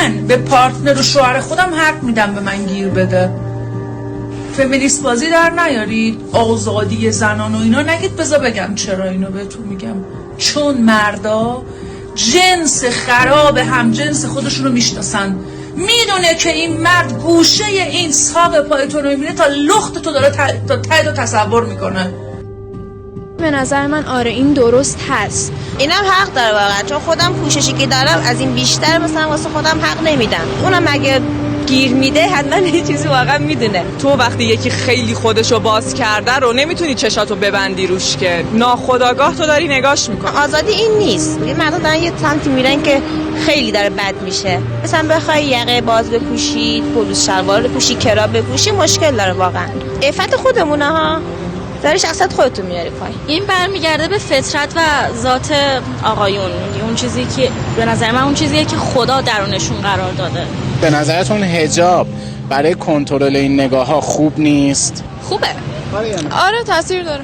من به پارتنر و شوهر خودم حق میدم به من گیر بده. فمینیست بازی در نیارید، آزادی زنان و اینا نگید. بذار بگم چرا اینو بهتون میگم. چون مردا جنس خراب هم جنس خودشون رو میشناسن، میدونه که این مرد گوشه این ساق پای تو رو میبینه تا لخت تو داره تا ته تصور میکنه. به نظر من آره این درست هست. اینم حق داره واقعا، چون خودم پوششی که دارم از این بیشتر مثلا واسه خودم حق نمیدم. اونم اگه گیر میده حتما یه چیزی واقعا میدونه. تو وقتی یکی خیلی خودشو باز کرده رو نمیتونی چشاتو ببندی روش که ناخودآگاه تو داری نگاش میکنی. آزادی این نیست. مردا دارن یه سمتی میرن که خیلی داره بد میشه. مثلا بخوای یقه باز بپوشی، پولوس شلوار بپوشی، کراب بپوشی، مشکل داره واقعا. عفت خودمونه ها. داری شخصیت خودتون میاری پای. این برمیگرده به فطرت و ذات آقایون. اون چیزی که به نظر من اون چیزیه که خدا درونشون قرار داده. به نظرتون حجاب برای کنترل این نگاه ها خوب نیست؟ خوبه. آره تاثیر داره.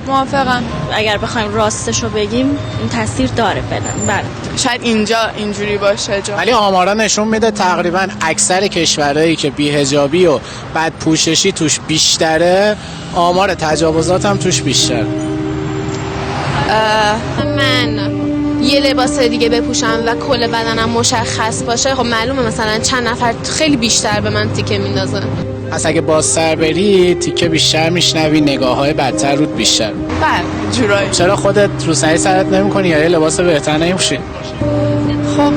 موافقم. اگر بخوایم راستشو بگیم این تاثیر داره بله. شاید اینجا اینجوری باشه ولی آمارا نشون میده تقریبا اکثر کشورهایی که بی‌حجابی و بدپوششی توش بیشتره، آمار تجاوزات هم توش بیشتره. من یه لباس دیگه بپوشم و کل بدنم مشخص باشه، خب معلومه مثلا چند نفر خیلی بیشتر به من تیکه میندازن. پس اگه باز سر بری تیکه بیشتر میشنوی، نگاه های بدتر رود بیشتر. بله جورایی. چرا خودت رو سری سرت نمی کنی یا یه لباس بهتر نمیپوشی؟ خب